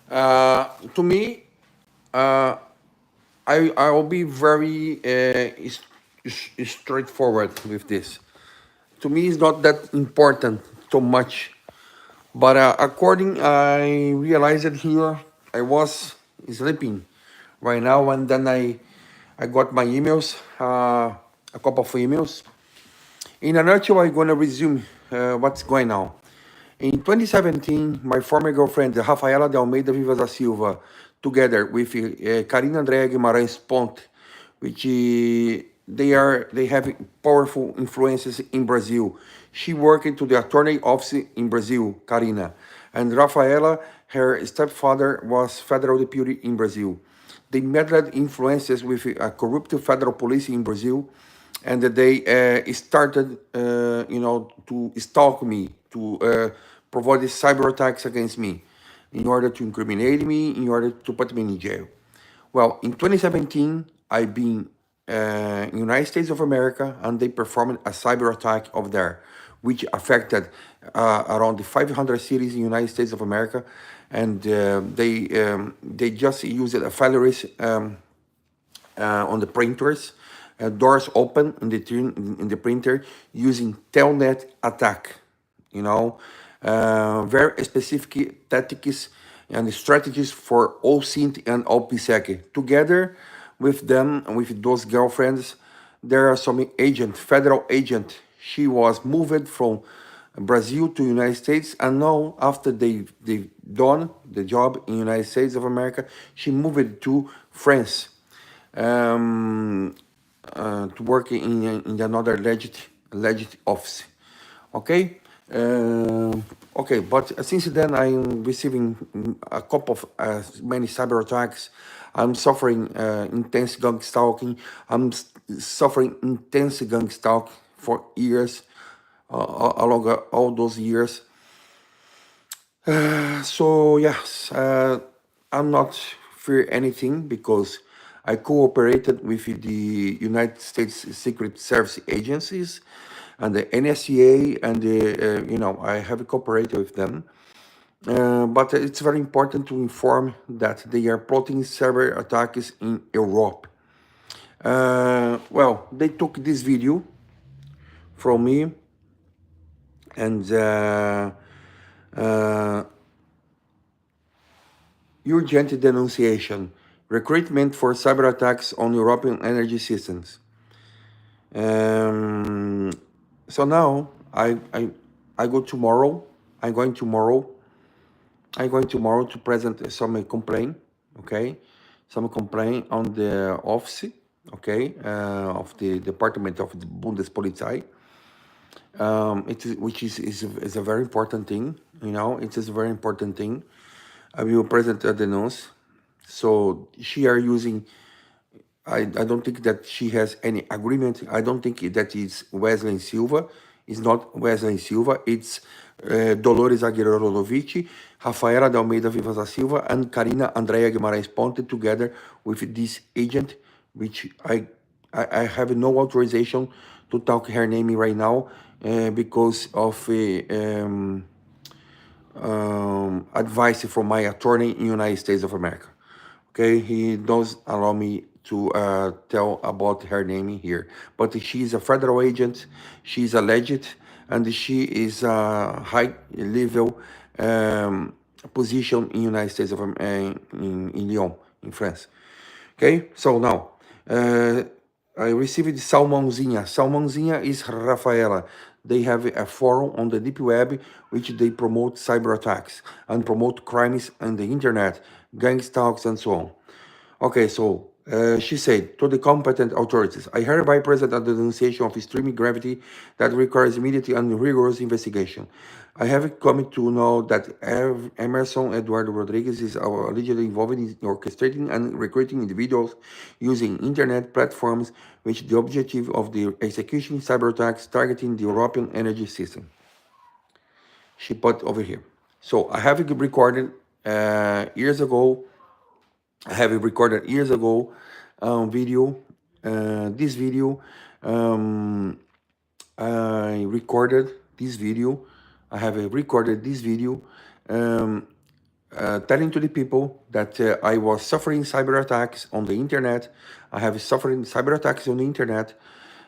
To me, uh, I will be very straightforward with this. To me, it's not that important so much. But according, I realized that here I was sleeping right now, and then I got my emails, a couple of emails. In a nutshell, I'm going to resume what's going on. In 2017, my former girlfriend, Rafaela de Almeida Vivas da Silva, together with Karina Andrea Guimarães Ponte, which they have powerful influences in Brazil. She worked to the attorney office in Brazil, Karina, and Rafaela, her stepfather, was federal deputy in Brazil. They meddled influences with a corrupt federal police in Brazil, and that they started, to stalk me, to provide cyber attacks against me, in order to incriminate me, in order to put me in jail. Well, in 2017, I've been in United States of America, and they performed a cyber attack over there, which affected around the 500 cities in the United States of America, and they just used a virus on the printers, doors open in the printer using telnet attack. You know, very specific tactics and strategies for OSINT and OPSEC. Together with them and with those girlfriends, there are some agent, federal agent. She was moved from Brazil to United States, and now after they've done the job in United States of America, she moved to France, um, to work in another alleged office. Okay. Okay, but since then I'm receiving a couple of many cyber attacks. I'm suffering intense gang stalking. Suffering intense gang stalk for years, along all those years. So yes, I'm not fear anything because I cooperated with the United States Secret Service agencies and the NSA, and I have cooperated with them. But it's very important to inform that they are plotting cyber attacks in Europe. Well, they took this video from me, and uh, urgent denunciation, recruitment for cyber attacks on European energy systems. Um, so now I go tomorrow. I'm going tomorrow. I'm going tomorrow to present some complaint. Okay, some complaint on the office. Okay, of the Department of the Bundespolizei. Which is a very important thing. It is a very important thing. I will present the news. So she are using. I don't think that she has any agreement. I don't think that it's Wesley Silva. It's not Wesley Silva. It's Dolores Aguirre Rodovici, Rafaela de Almeida Vivas da Silva, and Karina Andrea Guimarães Ponte, together with this agent, which I have no authorization to talk her name right now because of advice from my attorney in the United States of America. Okay, he does allow me to tell about her name here, but she's a federal agent. She's alleged, and she is a high level position in United States of in Lyon, in France. Okay, so now I received Salmãozinha. Salmãozinha is Rafaela. They have a forum on the deep web which they promote cyber attacks and promote crimes on the internet, gang stalks, and so on. Okay, so she said to the competent authorities, I hereby present a denunciation of extreme gravity that requires immediate and rigorous investigation. I have come to know that Emerson Eduardo Rodrigues is allegedly involved in orchestrating and recruiting individuals using internet platforms with the objective of the execution cyber attacks targeting the European energy system. She put over here. So I have recorded years ago. I have recorded years ago video. This video, I recorded this video. I have recorded this video telling to the people that I was suffering cyber attacks on the internet. I have suffering cyber attacks on the internet,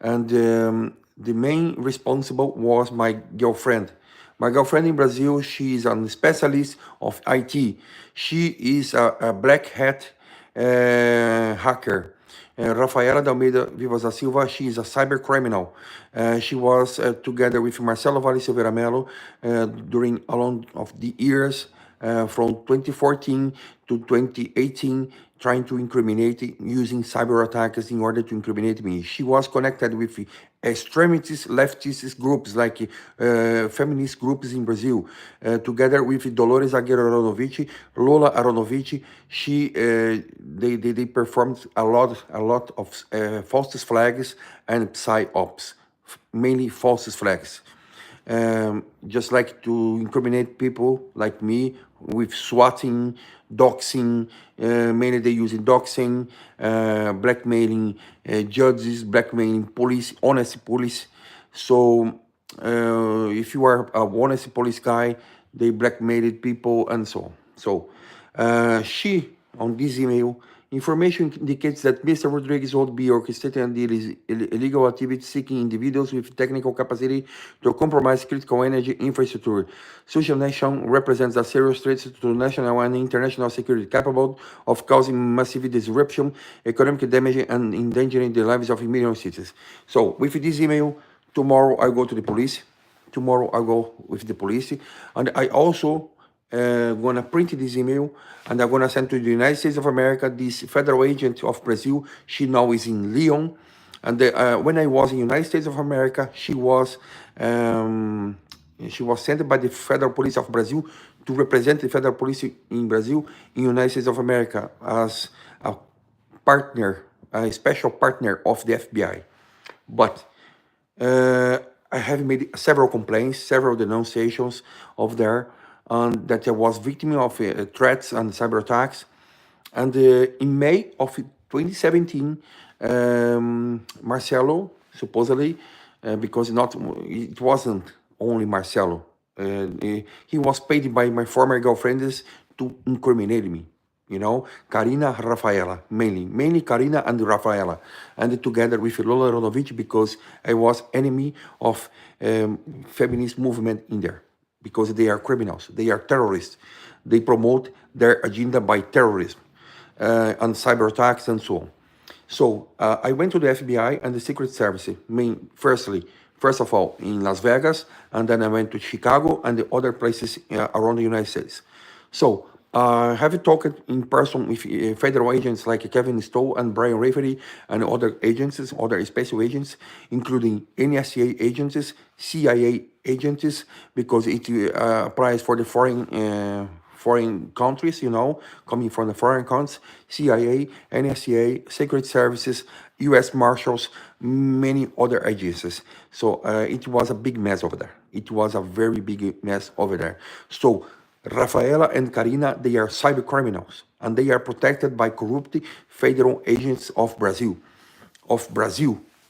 and the main responsible was my girlfriend. My girlfriend in Brazil, she is a specialist of IT. She is a black hat hacker. Rafaela de Almeida Vivas da Silva, she is a cyber criminal. She was together with Marcelo Vale Silveira Melo during along of the years from 2014 to 2018, trying to incriminate using cyber attacks in order to incriminate me. She was connected with extremist leftist groups like feminist groups in Brazil, together with Dolores Aguirre Aronovich, Lola Aronovich. They performed a lot of false flags and psyops, mainly false flags. Just like to incriminate people like me with swatting, doxing, mainly they using doxing, blackmailing judges, blackmailing police, honest police. So if you are a honest police guy, they blackmailed people and so on. So she, on this email, information indicates that Mr. Rodrigues would be orchestrating and deal illegal activities seeking individuals with technical capacity to compromise critical energy infrastructure. Such an action represents a serious threat to national and international security, capable of causing massive disruption, economic damage, and endangering the lives of millions of citizens. So, with this email, tomorrow I go to the police. Tomorrow I go with the police, and I also gonna print this email and I'm gonna send to the United States of America. This federal agent of Brazil, she now is in Lyon, and when I was in United States of America, she was sent by the Federal Police of Brazil to represent the Federal Police in Brazil in United States of America as a partner, a special partner of the FBI. But I have made several complaints, several denunciations of there, that I was victim of threats and cyber attacks. And in May of 2017, Marcelo, supposedly, because it wasn't only Marcelo, he was paid by my former girlfriends to incriminate me. You know, Karina, Rafaela, mainly Karina and Rafaela, and together with Lola Ronovich, because I was enemy of feminist movement in there, because they are criminals, they are terrorists, they promote their agenda by terrorism and cyber attacks and so on. So I went to the FBI and the Secret Service, first of all in Las Vegas, and then I went to Chicago and the other places around the United States. So I have talked in person with federal agents like Kevin Stowe and Brian Rafferty and other agencies, other special agents, including NSA agencies, CIA agencies, because it applies for the foreign countries, you know, coming from the foreign countries, CIA, NSA, Secret Services, U.S. Marshals, many other agencies. So it was a big mess over there. It was a very big mess over there. So Rafaela and Karina, they are cyber criminals, and they are protected by corrupt federal agents of Brazil.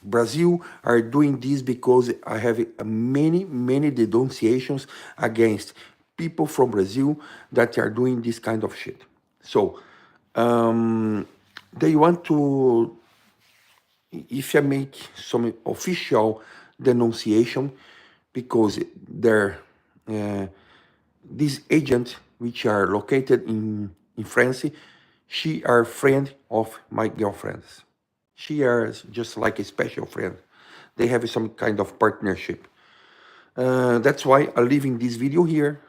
Brazil are doing this because I have many denunciations against people from Brazil that are doing this kind of shit. So they want to, if I make some official denunciation, because they're these agents, which are located in France, she are friend of my girlfriends. She is just like a special friend. They have some kind of partnership. That's why I'm leaving this video here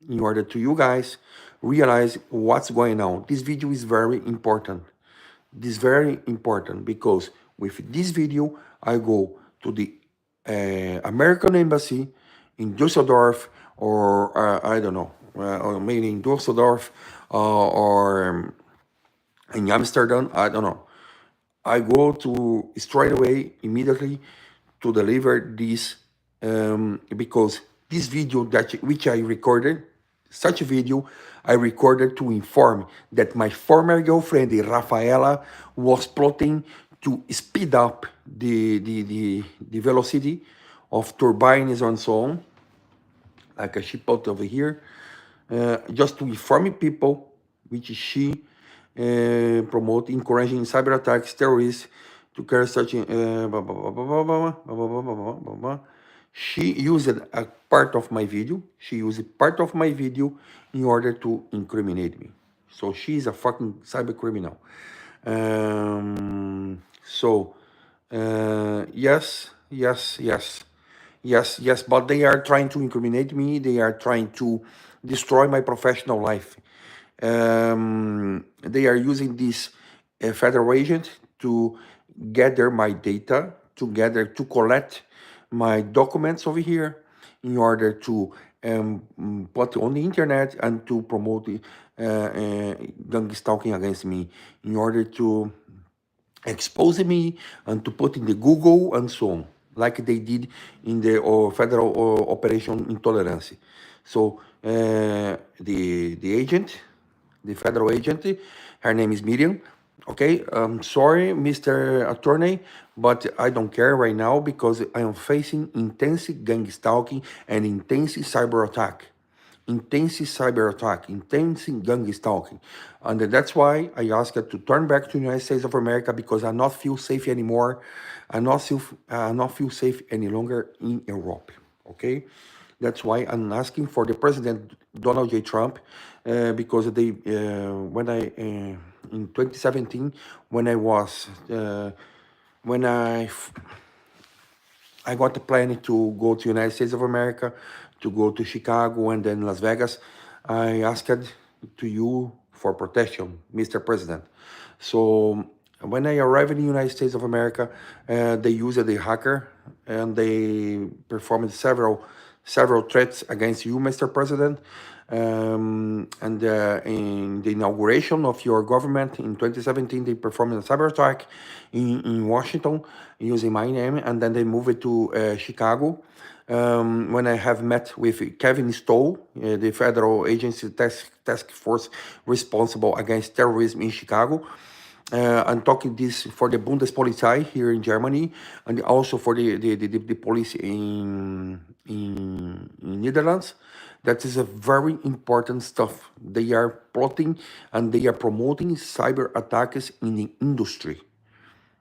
in order to you guys realize what's going on. This video is very important. This is very important because with this video, I go to the American Embassy in Düsseldorf, or I don't know, or maybe in Düsseldorf or in Amsterdam, I don't know. I go to straight away, immediately, to deliver this because this video which I recorded, such a video I recorded to inform that my former girlfriend, Rafaela, was plotting to speed up the velocity of turbines and so on, like a ship out over here. just to inform people, which she promote encouraging cyber attacks, terrorists to carry such. She used a part of my video. She used part of my video in order to incriminate me. So she's a fucking cyber criminal. Yes, yes, yes, yes, yes. But they are trying to incriminate me. They are trying to destroy my professional life. They are using this federal agent to gather my data, to collect my documents over here in order to put on the internet and to promote the gang stalking against me, in order to expose me and to put in the Google and so on, like they did in the federal Operation Intolerance. So the agent, the federal agent, her name is Miriam. Okay, I'm sorry, Mr. Attorney, but I don't care right now because I am facing intense gang stalking and intense cyber attack. Intense cyber attack, intense gang stalking. And that's why I asked her to turn back to the United States of America, because I not feel safe anymore. I not feel safe any longer in Europe. Okay? That's why I'm asking for the President Donald J. Trump, because they, when I, in 2017, when I was, when I got the plan to go to United States of America, to go to Chicago and then Las Vegas. I asked to you for protection, Mr. President. So when I arrived in the United States of America, they used a hacker and they performed several threats against you, Mr. President. And in the inauguration of your government in 2017, they performed a cyber attack in Washington using my name, and then they moved it to Chicago. When I have met with Kevin Stoll, the federal agency task force responsible against terrorism in Chicago. I'm talking this for the Bundespolizei here in Germany, and also for the police in Netherlands. That is a very important stuff. They are plotting and they are promoting cyber attacks in the industry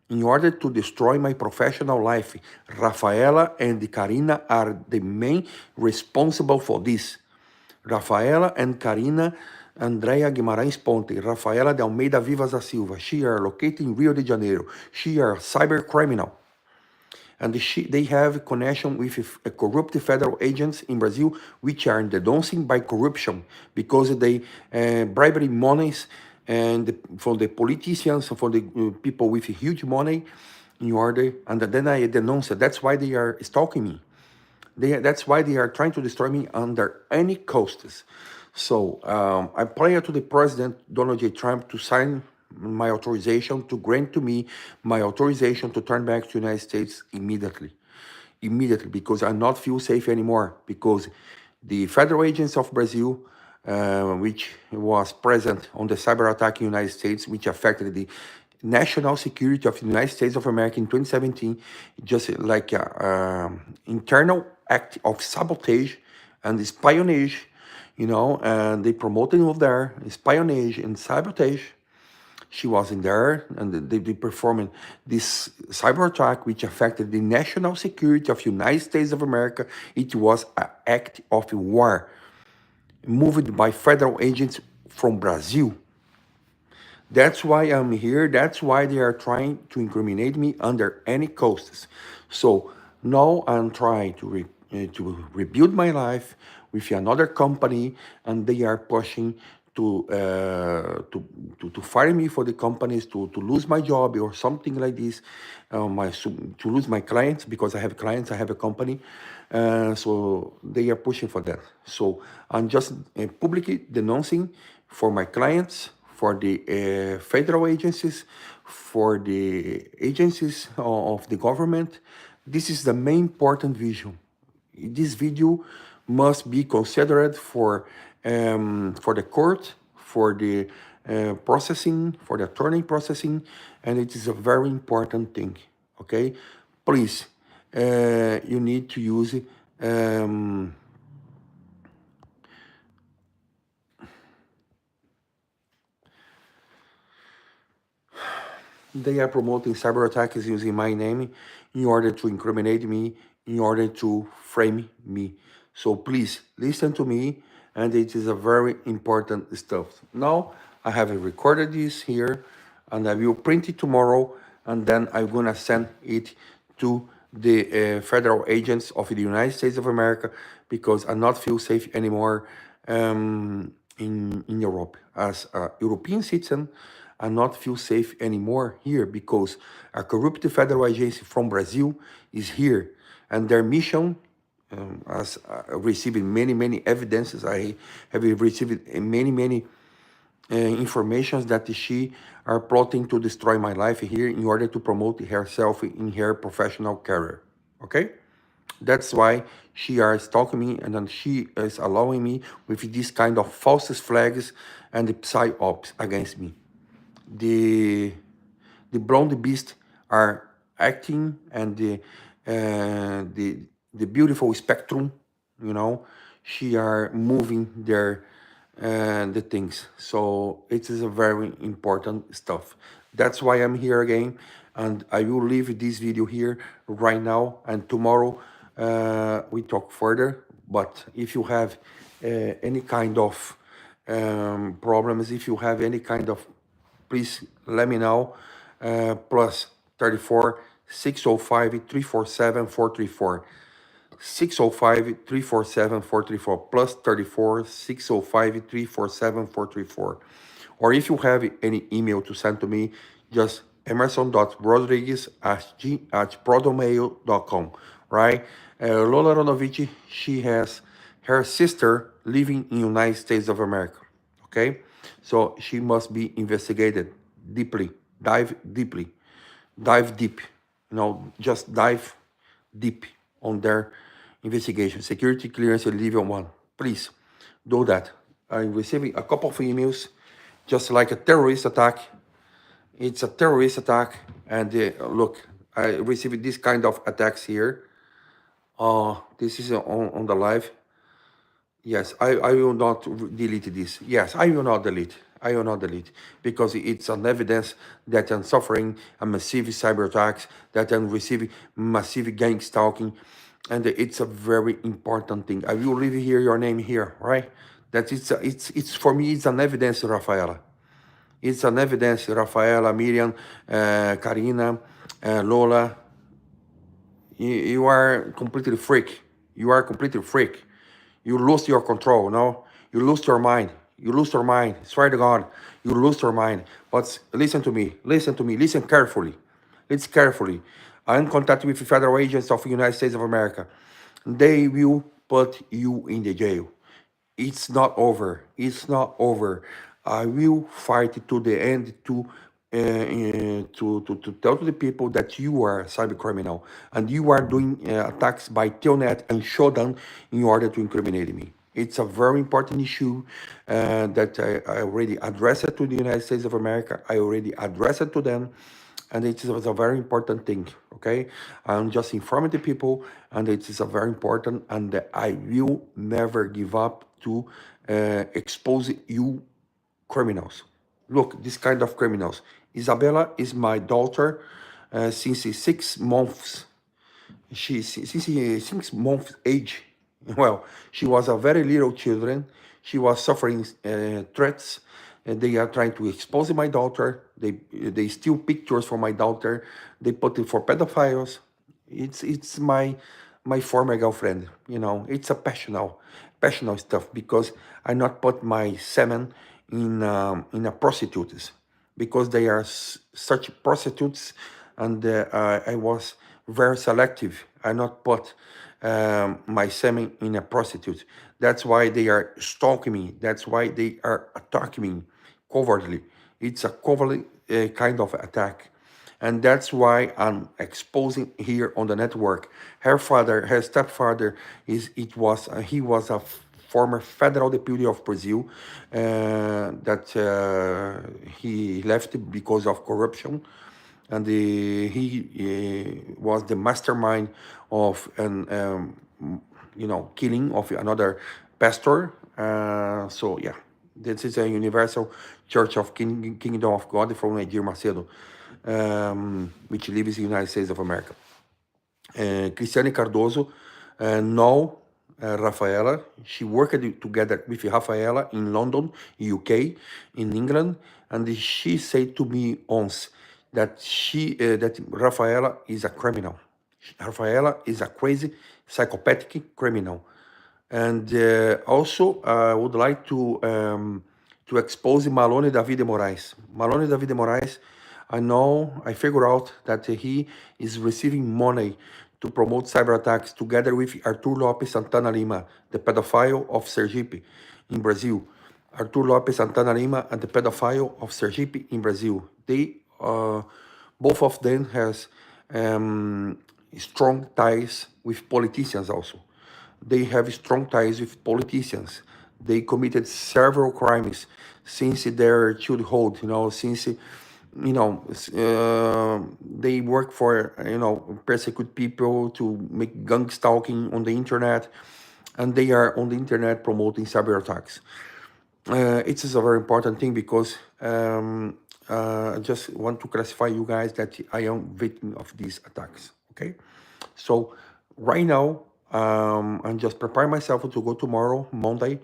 in order to destroy my professional life. Rafaela and Karina are the main responsible for this. Rafaela and Karina Andrea Guimarães Ponte, Rafaela de Almeida Vivas da Silva. She are located in Rio de Janeiro. She are cyber criminal. And they have connection with corrupt federal agents in Brazil, which are denouncing by corruption because they bribery monies and for the politicians, for the people with huge money in order. And then I denounce it. That's why they are stalking me. That's why they are trying to destroy me under any costs. So I pray to the President Donald J. Trump to sign my authorization, to grant to me my authorization to turn back to the United States immediately. Immediately, because I not feel safe anymore, because the federal agents of Brazil, which was present on the cyber attack in the United States, which affected the national security of the United States of America in 2017, just like an internal act of sabotage and espionage, and they promoted over there espionage and sabotage. She was in there, and they performed this cyber attack, which affected the national security of the United States of America. It was an act of war moved by federal agents from Brazil. That's why I'm here. That's why they are trying to incriminate me under any costs. So now I'm trying to rebuild my life with another company, and they are pushing to fire me for the companies, to lose my job or something like this, to lose my clients, because I have clients, I have a company. So they are pushing for that. So I'm just publicly denouncing for my clients, for the federal agencies, for the agencies of the government. This is the main important vision. This video must be considered for the court, for the processing, for the attorney processing, and it is a very important thing. Okay, please, you need to use They are promoting cyber attacks using my name in order to incriminate me, in order to frame me. So please listen to me, and it is a very important stuff. Now I have recorded this here, and I will print it tomorrow, and then I'm gonna send it to the federal agents of the United States of America, because I not feel safe anymore in Europe. As a European citizen, I not feel safe anymore here, because a corrupt federal agency from Brazil is here, and their mission, as receiving many evidences, I have received many informations that she are plotting to destroy my life here in order to promote herself in her professional career. Okay? That's why she are stalking me, and then she is allowing me with this kind of false flags and the psyops against me. The the blonde beast are acting, and the beautiful spectrum, you know, she are moving their the things. So it is a very important stuff. That's why I'm here again, and I will leave this video here right now, and tomorrow we talk further. But if you have any kind of problems, if you have any kind of, please let me know. Plus 34 605 347 434. 605 347 434 plus 34 605 347 434. Or if you have any email to send to me, just emerson.rodrigues at prodomail.com, right? Lola Ronovici, she has her sister living in United States of America, okay? So she must be investigated deeply, dive deep, just dive deep on their investigation. Security clearance level 1. Please do that. I'm receiving a couple of emails, just like a terrorist attack. It's a terrorist attack, and look, I received this kind of attacks here. This is on the live. Yes, I will not delete this. Yes, I will not delete. I will not delete, because it's an evidence that I'm suffering a massive cyber attacks, that I'm receiving massive gang stalking, and it's a very important thing. I will leave here your name here, right? That it's for me, it's an evidence, Rafaela. It's an evidence, Rafaela, Miriam, Karina, Lola. You are completely freak. You are completely freak. You lose your control, no? You lose your mind. You lose your mind. Swear to God, you lose your mind. But listen to me. Listen to me. Listen carefully. Listen carefully. I'm in contact with the federal agents of the United States of America. They will put you in the jail. It's not over. It's not over. I will fight to the end to tell to the people that you are a cyber criminal, and you are doing attacks by Telnet and Shodan in order to incriminate me. It's a very important issue that I already addressed it to the United States of America. I already addressed it to them, and it is a very important thing. Okay, I'm just informing the people, and it is a very important, and I will never give up to expose you criminals. Look, this kind of criminals. Isabella is my daughter since 6 months. Since 6 months age. Well, she was a very little children. She was suffering threats. And they are trying to expose my daughter. They steal pictures from my daughter. They put it for pedophiles. It's my former girlfriend. It's a passionate stuff, because I not put my semen in a prostitutes, because they are such prostitutes, and I was very selective. I not put my semen in a prostitute. That's why they are stalking me. That's why they are attacking me covertly. It's a covert kind of attack. And that's why I'm exposing here on the network. Her stepfather, he was a former federal deputy of Brazil that he left because of corruption, and he was the mastermind of an killing of another pastor. So yeah, this is a Universal Church of Kingdom of God from Edir Macedo. which lives in the United States of America. Cristiane Cardoso know Rafaela. She worked together with Rafaela in London, UK, in England, and she said to me once that that Rafaela is a criminal. Rafaela is a crazy, psychopathic criminal. And also, I would like to expose Malone David Moraes. Malone David Moraes, I figure out that he is receiving money to promote cyber attacks together with Artur Lopes Santana Lima, the pedophile of Sergipe in Brazil. Artur Lopes Santana Lima and the pedophile of Sergipe in Brazil. They, both of them has strong ties with politicians also. They have strong ties with politicians. They committed several crimes since their childhood, since, they work for, persecute people, to make gang stalking on the internet, and they are on the internet promoting cyber attacks. It is a very important thing because I just want to classify you guys that I am victim of these attacks. Okay, so right now I'm just preparing myself to go tomorrow, Monday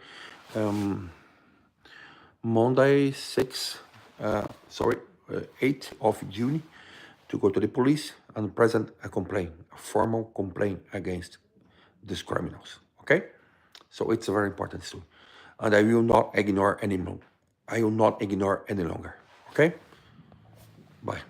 8th of June, to go to the police and present a complaint, a formal complaint against these criminals. Okay, so it's very important too, and I will not ignore anymore. I will not ignore any longer. Okay, bye.